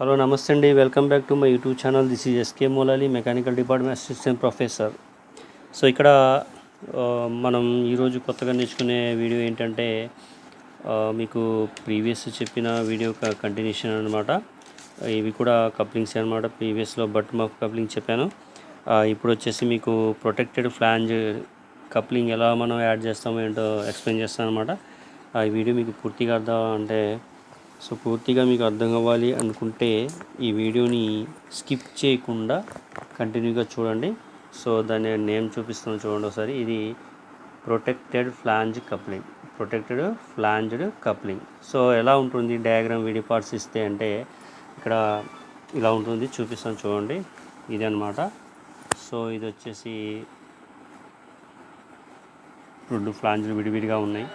Hello నమస్తే అండి, welcome back to my YouTube channel. This is SK Moolali, mechanical department assistant professor. So ఇక్కడ మనం ఈరోజు కొత్తగా నేర్చుకునే వీడియో ఏంటంటే మీకు ప్రీవియస్ చెప్పిన వీడియో కంటిన్యూషన్ అనమాట. ఇవి కూడా కప్లింగ్స్ అనమాట. ప్రీవియస్లో బటన్ ఆఫ్ కప్లింగ్ చెప్పాను. ఇప్పుడు వచ్చేసి మీకు ప్రొటెక్టెడ్ ఫ్లాంజ్ కప్లింగ్ ఎలా మనం యాడ్ చేస్తామో ఏంటో ఎక్స్ప్లెయిన్ చేస్తాను అనమాట. ఈ వీడియో మీకు పూర్తిగా పూర్తిగా మీకు అర్థం అవ్వాలి అనుకుంటే ఈ వీడియోని స్కిప్ చేయకుండా కంటిన్యూగా చూడండి. సో దాని నేమ్ చూపిస్తున్నాను చూడండి ఒకసారి. ఇది ప్రొటెక్టెడ్ ఫ్లాంజ్డ్ కప్లింగ్. సో ఎలా ఉంటుంది డయాగ్రామ్ వీడియో పార్ట్స్ ఇస్తే అంటే ఇక్కడ ఇలా ఉంటుంది, చూపిస్తాను చూడండి. ఇది అనమాట. సో ఇది వచ్చేసి రెండు ఫ్లాంజ్లు విడివిడిగా ఉన్నాయి.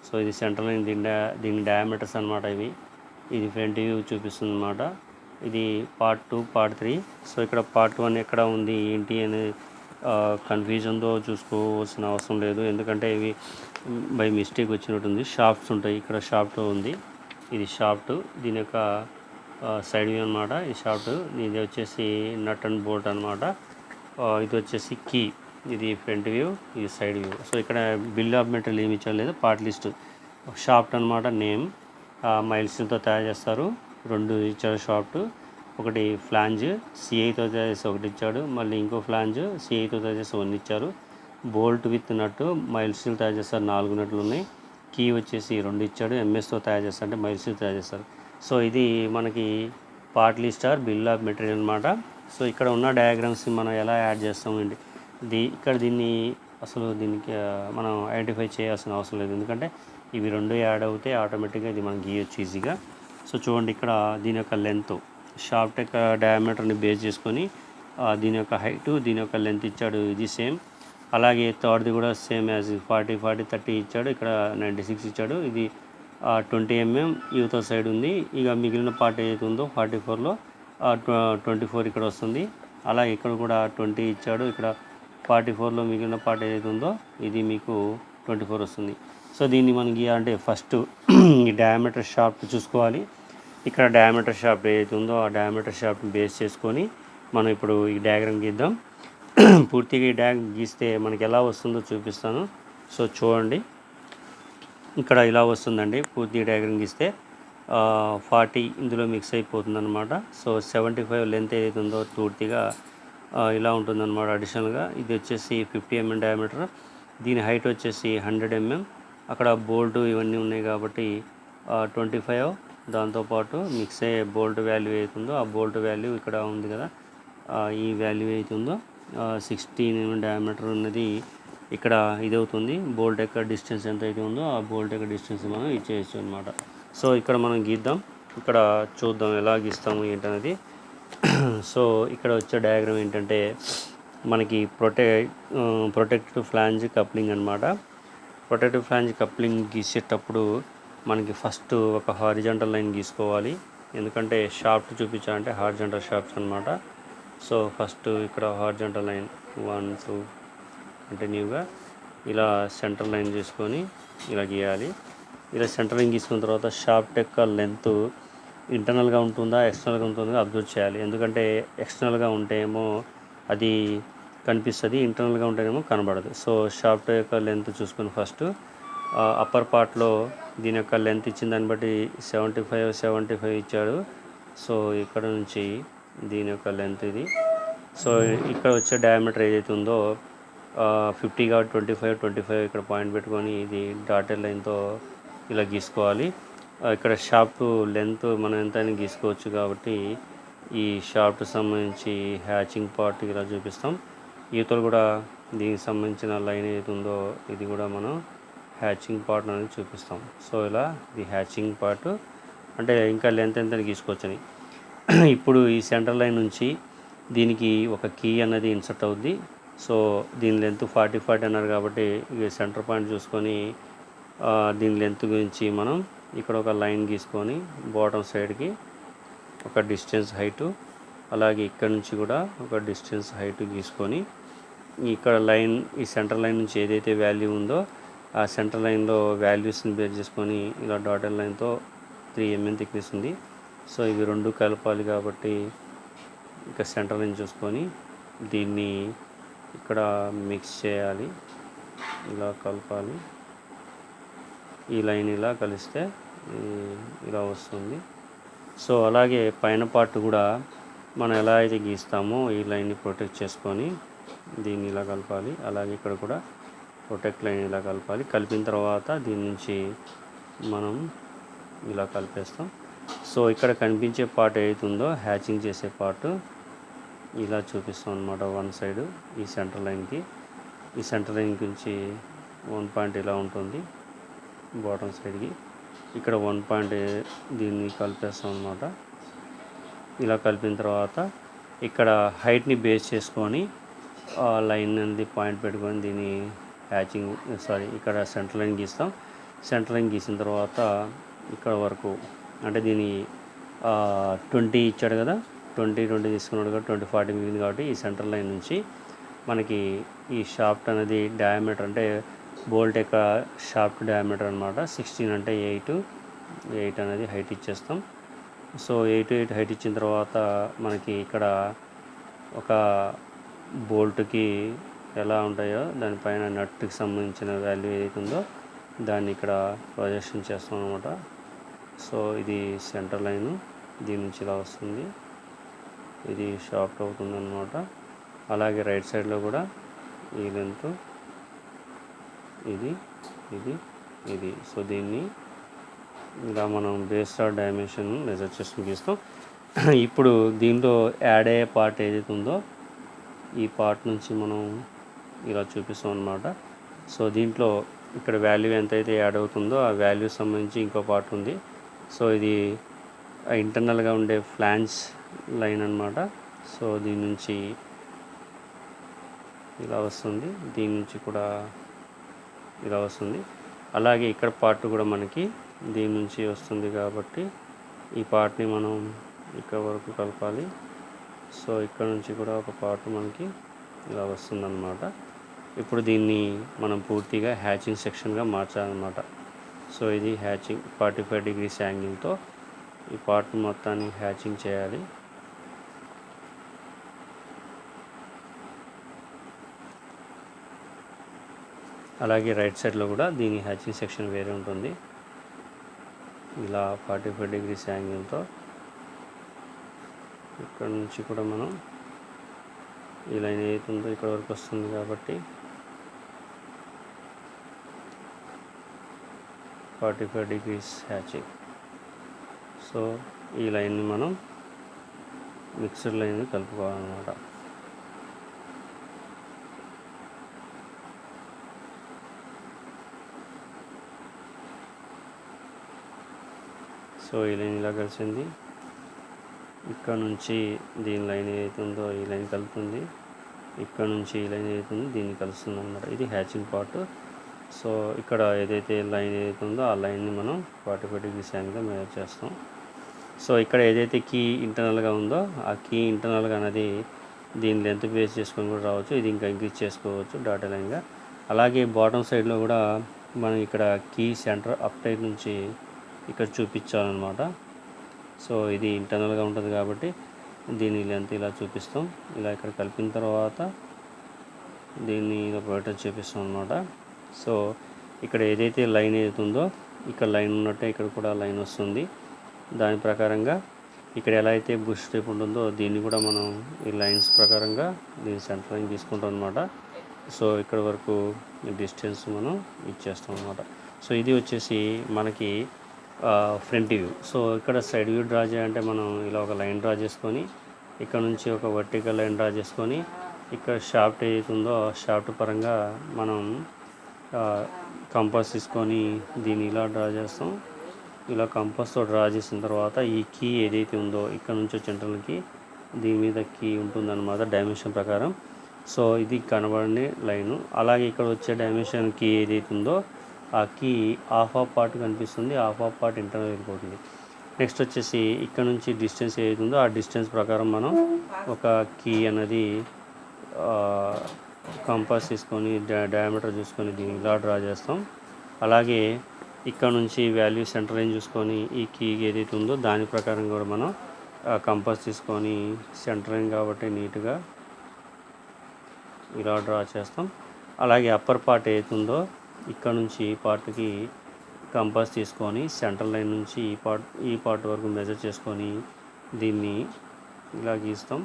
సో ఇది సెంటర్ లైన్, దీని డయామీటర్స్ అనమాట. ఇది ఫ్రంట్ వ్యూ చూపిస్తుంది అనమాట. ఇది పార్ట్ 2, పార్ట్ 3. సో ఇక్కడ పార్ట్ 1 ఎక్కడ ఉంది ఏంటి అని కన్ఫ్యూజన్తో చూసుకోవాల్సిన అవసరం లేదు, ఎందుకంటే ఇవి బై మిస్టేక్ వచ్చినట్టుంది. షాఫ్ట్స్ ఉంటాయి, ఇక్కడ షాఫ్ట్ ఉంది, ఇది షాఫ్ట్, దీని యొక్క సైడ్ వ్యూ అనమాట. ఈ షాఫ్ట్, ఇది వచ్చేసి నట్ అండ్ బోల్ట్ అనమాట. ఇది వచ్చేసి కీ, ఇది ఫ్రంట్ వ్యూ, ఇది సైడ్ వ్యూ. సో ఇక్కడ బిల్ ఆఫ్ మెటీరియల్ ఏమి ఇచ్చారు లేదు, పార్ట్ లిస్ట్. షాఫ్ట్ అనమాట, నేమ్ మైల్స్తో తయారు చేస్తారు. 2 ఇచ్చాడు షాఫ్ట్. ఒకటి ఫ్లాంజ్ సిఐతో తయారు చేసి ఒకటి ఇచ్చాడు, మళ్ళీ ఇంకో ఫ్లాంజ్ సిఐతో తయారు చేసి 1 ఇచ్చారు. బోల్ట్ విత్ నట్టు మైల్స్తో తయారు చేస్తారు, 4 నట్లు ఉన్నాయి. కీ వచ్చేసి 2 ఇచ్చాడు. ఎంఎస్తో తయారు చేస్తారు, అంటే మైల్స్తో తయారు చేస్తారు. సో ఇది మనకి part list or bill of material అనమాట. సో ఇక్కడ ఉన్న డయాగ్రామ్స్ మనం ఎలా యాడ్ చేస్తామండి, ఇక్కడ దీనికి మనం ఐడెంటిఫై చేయాల్సిన అవసరం లేదు, ఎందుకంటే ఇవి 2 యాడ్ అవుతే ఆటోమేటిక్గా ఇది మనం గీయొచ్చు ఈజీగా. సో చూడండి, ఇక్కడ దీని యొక్క లెంత్, షాఫ్ట్ యొక్క డయామీటర్ని బేస్ చేసుకొని దీని యొక్క హైటు, దీని యొక్క లెంత్ ఇచ్చాడు, ఇది సేమ్. అలాగే థర్డ్ది కూడా సేమ్ యాజ్ 40, 30 ఇచ్చాడు. ఇక్కడ 96 ఇచ్చాడు. ఇది 20 mm యూతో సైడ్ ఉంది. ఇక మిగిలిన పార్ట్ ఏదైతే ఉందో 44లో 24 ఇక్కడ వస్తుంది. అలాగే ఇక్కడ కూడా 20 ఇచ్చాడు. ఇక్కడ 44లో మిగిలిన పార్ట్ ఏదైతే ఉందో ఇది మీకు 24 వస్తుంది. సో దీన్ని మనం గీయాలంటే ఫస్ట్ ఈ డయామీటర్ షాఫ్ట్ చూసుకోవాలి. ఇక్కడ డయామీటర్ షాఫ్ట్ ఏదైతే ఉందో ఆ డయామీటర్ షాఫ్ట్ని బేస్ చేసుకొని మనం ఇప్పుడు ఈ డయాగ్రామ్ గీద్దాం. పూర్తిగా ఈ డయాగ్రామ్ గీస్తే మనకి ఎలా వస్తుందో చూపిస్తాను. సో చూడండి, ఇక్కడ ఇలా వస్తుందండి. పూర్తి డయాగ్రామ్ గీస్తే 40 ఇందులో మిక్స్ అయిపోతుంది అనమాట. సో 75 లెంత్ ఏదైతే ఉందో పూర్తిగా ఇలా ఉంటుందన్నమాట. అడిషనల్గా ఇది వచ్చేసి 50 mm డయామీటర్, దీని హైట్ వచ్చేసి 100 mm. అక్కడ బోల్ట్ ఇవన్నీ ఉన్నాయి కాబట్టి 25, దాంతోపాటు మిక్స్ అయ్యే బోల్ట్ వాల్యూ అవుతుందో ఆ బోల్ట్ వాల్యూ ఇక్కడ ఉంది కదా, ఈ వాల్యూ అవుతుందో 16 mm డయామీటర్ ఉన్నది ఇక్కడ ఇది అవుతుంది. బోల్ట్ యొక్క డిస్టెన్స్ ఎంత అయితే ఉందో ఆ బోల్ట్ యొక్క డిస్టెన్స్ మనం ఇచ్చేయచ్చు అనమాట. సో ఇక్కడ మనం గీద్దాం, ఇక్కడ చూద్దాం ఎలా గీస్తాము ఏంటనేది. సో ఇక్కడ వచ్చే డయాగ్రామ్ ఏంటంటే మనకి ప్రొటెక్టివ్ ఫ్లాంజ్ కప్లింగ్ అనమాట. ప్రొటెక్టివ్ ఫ్లాంజ్ కప్లింగ్ గీసేటప్పుడు మనకి ఫస్ట్ ఒక హారిజాంటల్ లైన్ గీసుకోవాలి, ఎందుకంటే షాఫ్ట్ చూపించాలంటే హారిజాంటల్ షాఫ్ట్స్ అనమాట. సో ఫస్ట్ ఇక్కడ హారిజాంటల్ లైన్ 1, 2 కంటిన్యూగా ఇలా సెంటర్ లైన్ చేసుకొని ఇలా గీయాలి. ఇలా సెంటర్ లైన్ గీసుకున్న తర్వాత షాఫ్ట్ యొక్క లెంత్ ఇంటర్నల్గా ఉంటుందా ఎక్స్టర్నల్గా ఉంటుందా అబ్జర్వ్ చేయాలి, ఎందుకంటే ఎక్స్టర్నల్గా ఉంటేమో అది కనిపిస్తుంది, ఇంటర్నల్గా ఉంటేనేమో కనబడదు. సో షాఫ్ట్ యొక్క లెంత్ చూసుకొని ఫస్ట్ అప్పర్ పార్ట్లో దీని యొక్క లెంత్ ఇచ్చిన దాన్ని బట్టి 75 ఇచ్చాడు. సో ఇక్కడ నుంచి దీని యొక్క లెంత్ ఇది. సో ఇక్కడ వచ్చే డయామీటర్ ఏదైతే ఉందో 50 కాబట్టి 25 ఇక్కడ పాయింట్ పెట్టుకొని ఇది డాటెడ్ లైన్తో ఇలా గీసుకోవాలి. ఇక్కడ షాఫ్ట్ లెంత్ మనం ఎంత అని గీసుకోవచ్చు కాబట్టి ఈ షాఫ్ట్ సంబంధించి హ్యాచింగ్ పార్ట్ ఇలా చూపిస్తాం. ఈతలు కూడా దీనికి సంబంధించిన లైన్ ఏది ఉందో ఇది కూడా మనం హ్యాచింగ్ పార్ట్ అనేది చూపిస్తాం. సో ఇలా ఇది హ్యాచింగ్ పార్ట్, అంటే ఇంకా లెంత్ ఎంత గీసుకోవచ్చని. ఇప్పుడు ఈ సెంటర్ లైన్ నుంచి దీనికి ఒక కీ అన్నది ఇన్సర్ట్ అవుద్ది. సో దీని లెంత్ 40 అన్నారు కాబట్టి ఇక సెంటర్ పాయింట్ చూసుకొని దీని లెంత్ గురించి మనం ఇక్కడ ఒక లైన్ గీసుకొని బాటమ్ సైడ్కి ఒక డిస్టెన్స్ హైటు, అలాగే ఇక్కడ నుంచి కూడా ఒక డిస్టెన్స్ హైట్ గీసుకొని ఇక్కడ లైన్, ఈ సెంటర్ లైన్ నుంచి ఏదైతే వాల్యూ ఉందో ఆ సెంటర్ లైన్లో వాల్యూస్ని బేర్ చేసుకొని ఇలా డాటెడ్ లైన్తో 3 mm థిక్నెస్ ఉంది. సో ఇవి రెండు కలపాలి కాబట్టి ఇక సెంటర్ లైన్ చూసుకొని దీన్ని ఇక్కడ మిక్స్ చేయాలి, ఇలా కలపాలి. ఈ లైన్ ఇలా కలిస్తే ఇలా వస్తుంది. సో అలాగే పైన పార్ట్ కూడా మనం ఎలా అయితే గీస్తామో ఈ లైన్ని ప్రొటెక్ట్ చేసుకొని దీన్ని ఇలా కలపాలి. అలాగే ఇక్కడ కూడా ప్రొటెక్ట్ లైన్ ఇలా కలపాలి. కలిపిన తర్వాత దీని నుంచి మనం ఇలా కలిపేస్తాం. సో ఇక్కడ కనిపించే పార్ట్ ఏదైతుందో హ్యాచింగ్ చేసే పార్ట్ ఇలా చూపిస్తాం అన్నమాట. వన్ సైడ్ ఈ సెంటర్ లైన్కి, ఈ సెంటర్ లైన్ నుంచి 1 పాయింట్ ఇలా ఉంటుంది బాటమ్ సైడ్కి. ఇక్కడ 1 పాయింట్ దీన్ని కలిపేస్తాం అన్నమాట. ఇలా కలిపిన తర్వాత ఇక్కడ హైట్ని బేస్ చేసుకొని లైన్ అనేది పాయింట్ పెట్టుకొని దీన్ని ఇక్కడ సెంటర్ లైన్ గీస్తాం. సెంటర్ లైన్ గీసిన తర్వాత ఇక్కడ వరకు అంటే దీని 20 ఇచ్చాడు కదా, 20 తీసుకున్నాడు కదా, 20 40 మిగిలింది కాబట్టి ఈ సెంటర్ లైన్ నుంచి మనకి ఈ షాఫ్ట్ అనేది డయామీటర్ అంటే బోల్ట్ యొక్క షాఫ్ట్ డయామీటర్ అనమాట 16 అంటే 8 అనేది హైట్ ఇచ్చేస్తాం. సో 8 హైట్ ఇచ్చిన తర్వాత మనకి ఇక్కడ ఒక బోల్ట్కి ఎలా ఉంటాయో దానిపైన నట్కి సంబంధించిన వాల్యూ ఏదైతే ఉందో దాన్ని ఇక్కడ ప్రొజెక్షన్ చేస్తాం అనమాట. సో ఇది సెంటర్ లైను, దీని నుంచి ఇలా వస్తుంది, ఇది షాఫ్ట్ అవుతుంది అన్నమాట. అలాగే రైట్ సైడ్లో కూడా ఈ లెంత్ ఇది ఇది ఇది. సో దీన్ని ఇలా మనం బేస్ డైమెన్షన్ మెజర్ చేసుకుని గీస్తాం. ఇప్పుడు దీంట్లో యాడ్ అయ్యే పార్ట్ ఏదైతే ఉందో ఈ పార్ట్ నుంచి మనం ఇలా చూపిస్తాం అన్నమాట. సో దీంట్లో ఇక్కడ వాల్యూ ఎంతైతే యాడ్ అవుతుందో ఆ వాల్యూ సంబంధించి ఇంకో పార్ట్ ఉంది. సో ఇది ఇంటర్నల్గా ఉండే ఫ్లాంజ్ లైన్ అన్నమాట. సో దీని నుంచి ఇలా వస్తుంది, దీని నుంచి కూడా ఇలా వస్తుంది. అలాగే ఇక్కడ పార్ట్ కూడా మనకి దీని నుంచి వస్తుంది కాబట్టి ఈ పార్ట్ని మనం ఇక్కడ వరకు కలపాలి. సో ఇక్కడ నుంచి కూడా ఒక పార్ట్ మనకి ఇలా వస్తుందన్నమాట. ఇప్పుడు దీన్ని మనం పూర్తిగా హ్యాచింగ్ సెక్షన్గా మార్చాలన్నమాట. సో ఇది హ్యాచింగ్ 45 డిగ్రీస్ యాంగిల్తో ఈ పార్ట్ మొత్తాన్ని హ్యాచింగ్ చేయాలి. అలాగే రైట్ సైడ్లో కూడా దీని హ్యాచింగ్ సెక్షన్ వేరే ఉంటుంది. ఇలా 45 డిగ్రీస్ యాంగిల్తో ఇక్కడ నుంచి కూడా మనం ఈ లైన్ ఏదైతుందో ఇక్కడ వరకు వస్తుంది కాబట్టి 45 డిగ్రీస్ హ్యాచింగ్. సో ఈ లైన్ని మనం మిక్సర్ లైన్ కలుపుకోవాలన్నమాట. సో ఈ లైన్ ఇలా కలిసింది. ఇక్కడ నుంచి దీని లైన్ ఏదైతుందో ఈ లైన్ కలుపుతుంది, ఇక్కడ నుంచి ఈ లైన్ ఏదైతుందో దీన్ని కలుస్తుంది అన్నమాట. ఇది హ్యాచింగ్ పార్ట్. సో ఇక్కడ ఏదైతే లైన్ ఏదైతుందో ఆ లైన్ని మనం 45 డిగ్రీస్ యాంగిల్గా మెజర్ చేస్తాం. సో ఇక్కడ ఏదైతే కీ ఇంటర్నల్గా ఉందో ఆ కీ ఇంటర్నల్గా అనేది దీని లెంత్ బేస్ చేసుకొని కూడా రావచ్చు, ఇది ఇంకా ఇంక్రీజ్ చేసుకోవచ్చు డాటా లైన్గా. అలాగే బాటమ్ సైడ్లో కూడా మనం ఇక్కడ కీ సెంటర్ అప్ టైప్ నుంచి ఇక్కడ చూపించాలన్నమాట. సో ఇది ఇంటర్నల్గా ఉంటుంది కాబట్టి దీని లెంత్ ఇలా చూపిస్తాం. ఇలా ఇక్కడ కలిపిన తర్వాత దీన్ని ఇలా ప్రొటెక్ట్ చూపిస్తాం అన్నమాట. సో ఇక్కడ ఏదైతే లైన్ ఏదైతుందో ఇక్కడ లైన్ ఉన్నట్టే ఇక్కడ కూడా లైన్ వస్తుంది. దాని ప్రకారంగా ఇక్కడ ఎలా అయితే బుష్ టైప్ ఉంటుందో దీన్ని కూడా మనం ఈ లైన్స్ ప్రకారంగా దీని సెంటర్ లైన్ తీసుకుంటాం అన్నమాట. సో ఇక్కడ వరకు డిస్టెన్స్ మనం ఇచ్చేస్తాం అన్నమాట. సో ఇది వచ్చేసి మనకి ఫ్రంట్ వ్యూ. సో ఇక్కడ సైడ్ వ్యూ డ్రా చేయాలంటే మనం ఇలా ఒక లైన్ డ్రా చేసుకొని ఇక్కడ నుంచి ఒక వర్టికల్ లైన్ డ్రా చేసుకొని ఇక్కడ షాఫ్ట్ ఏదైతుందో షాఫ్ట్ పరంగా మనం కంపాస్ తీసుకొని దీన్ని ఇలా డ్రా చేస్తాం. ఇలా కంపాస్తో డ్రా చేసిన తర్వాత ఈ కీ ఏదైతే ఉందో ఇక్కడ నుంచి వచ్చే ఇంటర్నల్కి దీని మీద కీ ఉంటుందన్నమాట డైమెన్షన్ ప్రకారం. సో ఇది కనబడని లైను. అలాగే ఇక్కడ వచ్చే డైమెన్షన్ కీ ఏదైతే ఉందో ఆ కీ హాఫ్ పార్ట్ కనిపిస్తుంది, హాఫ్ పార్ట్ ఇంటర్నల్ వెళ్ళిపోతుంది. నెక్స్ట్ వచ్చేసి ఇక్కడ నుంచి డిస్టెన్స్ ఏదైతే ఉందో ఆ డిస్టెన్స్ ప్రకారం మనం ఒక కీ అనేది కంపాస్ తీసుకొని డయామీటర్ చూసుకొని దీన్ని ఇలా డ్రా చేస్తాం. అలాగే ఇక్కడ నుంచి వాల్యూ సెంటర్ లైన్ చూసుకొని ఈ కీ ఏదైతే ఉందో దాని ప్రకారం కూడా మనం కంపాస్ తీసుకొని సెంటర్ లైన్ కాబట్టి నీట్గా ఇలా డ్రా చేస్తాం. అలాగే అప్పర్ పార్ట్ ఏదైతే ఉందో ఇక్కడ నుంచి ఈ పార్ట్కి కంపాస్ తీసుకొని సెంటర్ లైన్ నుంచి ఈ పార్ట్ వరకు మెజర్ చేసుకొని దీన్ని ఇలా గీస్తాం.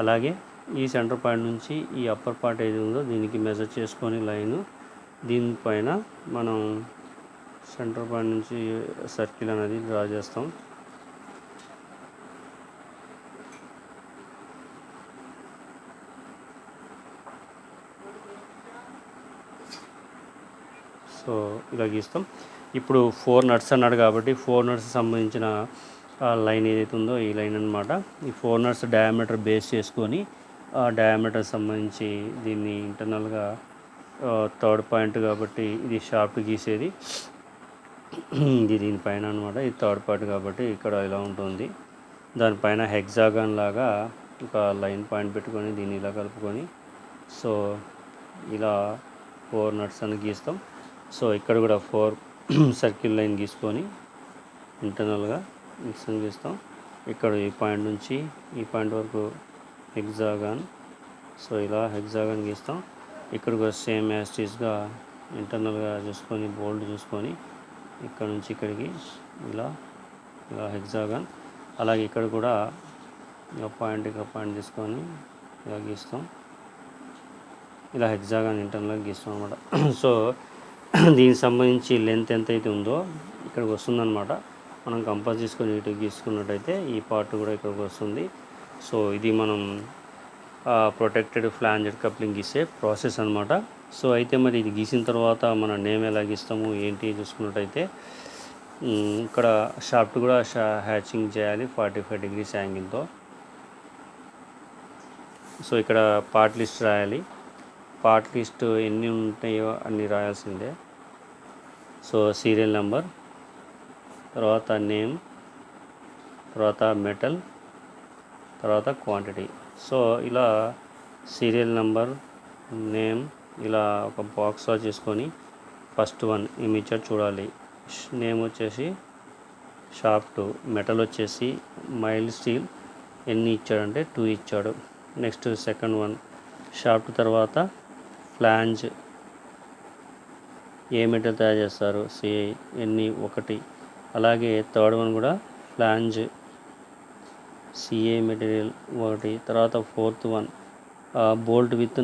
అలాగే ఈ సెంటర్ పాయింట్ నుంచి ఈ అప్పర్ పార్ట్ ఏది ఉందో దీనికి మెజర్ చేసుకొని లైను దీనిపైన మనం సెంటర్ పాయింట్ నుంచి సర్కిల్ అనేది డ్రా చేస్తాం. సో ఇలా గీస్తాం. ఇప్పుడు 4 నట్స్ అన్నాడు కాబట్టి 4 నట్స్ సంబంధించిన లైన్ ఏదైతే ఉందో ఈ లైన్ అనమాట. ఈ 4 నట్స్ డయామీటర్ బేస్ చేసుకొని ఆ డయామీటర్ సంబంధించి దీన్ని ఇంటర్నల్గా థర్డ్ పాయింట్ కాబట్టి ఇది షార్ప్ గీసేది ఇది దీనిపైన అనమాట. ఇది థర్డ్ పాయింట్ కాబట్టి ఇక్కడ ఇలా ఉంటుంది. దానిపైన హెక్సాగాన్ లాగా ఒక లైన్ పాయింట్ పెట్టుకొని దీన్ని ఇలా కలుపుకొని సో ఇలా 4 నట్స్ అని గీస్తాం. సో ఇక్కడ కూడా 4 సర్కిల్ లైన్ గీసుకొని ఇంటర్నల్గా మిక్సింగ్ గీస్తాం. ఇక్కడ ఈ పాయింట్ నుంచి ఈ పాయింట్ వరకు హెక్సాగాన్. సో ఇలా హెక్సాగాన్ గీస్తాం. ఇక్కడ కూడా సేమ్ యాస్టీస్గా ఇంటర్నల్గా చూసుకొని బోల్డ్ చూసుకొని ఇక్కడ నుంచి ఇక్కడికి ఇలా ఇలా హెక్సాగాన్. అలాగే ఇక్కడ కూడా పాయింట్ తీసుకొని ఇలా గీస్తాం. ఇలా హెక్సాగాన్ ఇంటర్నల్గా గీస్తాం అనమాట. సో దీనికి సంబంధించి లెంత్ ఎంత అయితే ఉందో ఇక్కడికి వస్తుందన్నమాట. మనం కంపాస్ తీసుకొని ఇటు గీసుకున్నట్టయితే ఈ పార్ట్ కూడా ఇక్కడికి వస్తుంది. సో ఇది మనం ప్రొటెక్టెడ్ ఫ్లాంజెడ్ కప్లింగ్ గీసే ప్రాసెస్ అనమాట. సో అయితే మరి ఇది గీసిన తర్వాత మన నేమ్ ఎలా గీస్తాము ఏంటి చూసుకున్నట్టయితే ఇక్కడ షాఫ్ట్ కూడా హ్యాచింగ్ చేయాలి 45 degrees యాంగిల్తో. సో ఇక్కడ పార్ట్ లిస్ట్ రాయాలి. పార్ట్ లిస్ట్ ఎన్ని ఉంటాయో అన్ని రాయాల్సిందే. సో సీరియల్ నెంబర్, తర్వాత నేమ్, తర్వాత మెటల్, తర్వాత క్వాంటిటీ. సో ఇలా సీరియల్ నెంబర్, నేమ్ ఇలా ఒక బాక్స్లో చేసుకొని ఫస్ట్ వన్ ఇమేజర్ చూడాలి. నేమ్ వచ్చేసి షాఫ్ట్, మెటల్ వచ్చేసి మైల్డ్ స్టీల్ ఎన్ని ఇచ్చాడంటే 2 ఇచ్చాడు. నెక్స్ట్ సెకండ్ వన్ షాఫ్ట్, తర్వాత ఫ్లాంజ్ ఏ మెటీరియల్ తయారు చేస్తారు సిఐ ఎన్ని 1. అలాగే థర్డ్ వన్ కూడా ఫ్లాంజ్ సిఐ మెటీరియల్ 1. తర్వాత fourth one bolt with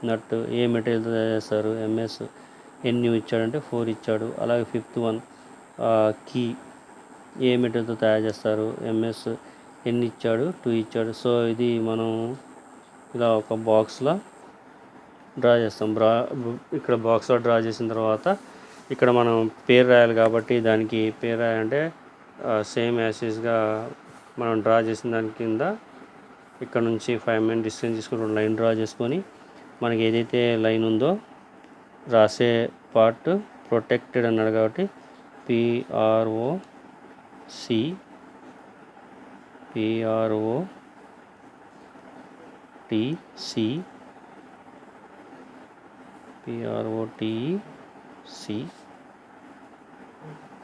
nut, ఏ మెటీరియల్ తయారు చేస్తారు ఎంఎస్ ఎన్ని ఇచ్చాడంటే 4 ఇచ్చాడు. అలాగే ఫిఫ్త్ వన్ కీ ఏ మెటీరియల్తో తయారు చేస్తారు ఎంఎస్ ఎన్ని ఇచ్చాడు 2 ఇచ్చాడు. సో ఇది మనం ఇలా ఒక బాక్స్లో డ్రా చేస్తాం. ఇక్కడ బాక్స్లో డ్రా చేసిన తర్వాత ఇక్కడ మనం పేరు రాయాలి కాబట్టి దానికి పేరు రాయాలంటే సేమ్ యాసిస్గా మనం డ్రా చేసిన దాని కింద ఇక్కడ నుంచి 5 mm డిస్టెన్స్ తీసుకుని లైన్ డ్రా చేసుకొని మనకి ఏదైతే లైన్ ఉందో రాసే పార్ట్ ప్రొటెక్టెడ్ అన్నాడు కాబట్టి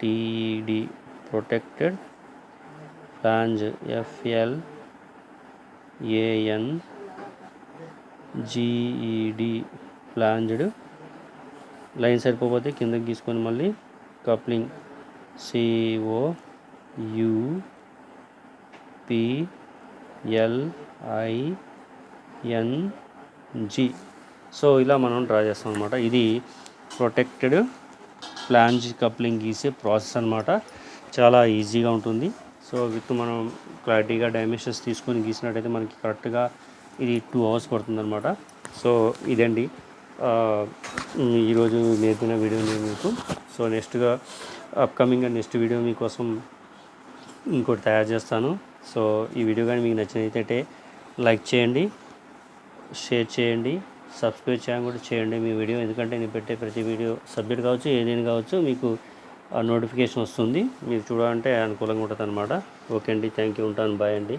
PROTECTED protected flange FLANGED flanged. Line సరిపోతే కిందకి గీసుకొని మళ్ళీ కప్లింగ్ COUPLING. సో ఇలా మనం డ్రా చేస్తాం అనమాట. ఇది ప్రొటెక్టెడ్ ఫ్లాంజ్ కప్లింగ్ గీసే ప్రాసెస్ అనమాట. చాలా ఈజీగా ఉంటుంది. సో విత్ మనం క్లారిటీగా డైమెన్షన్స్ తీసుకొని గీసినట్టయితే మనకి కరెక్ట్గా ఇది 2 hours పడుతుంది అనమాట. సో ఇదండి ఈరోజు నేర్పిన వీడియో నేను మీకు. సో నెక్స్ట్ వీడియో మీకోసం ఇంకోటి తయారు చేస్తాను. సో ఈ వీడియో కానీ మీకు నచ్చినట్లయితే లైక్ చేయండి, షేర్ చేయండి, సబ్స్క్రైబ్ చేయడం కూడా చేయండి మీ వీడియో. ఎందుకంటే నేను పెట్టే ప్రతి వీడియో సబ్జెక్ట్ కావచ్చు ఏదైనా కావచ్చు మీకు నోటిఫికేషన్ వస్తుంది, మీరు చూడాలంటే అనుకూలంగా ఉంటుంది అనమాట. ఓకే అండి, థ్యాంక్ యూ, ఉంటాను, బాయ్ అండి.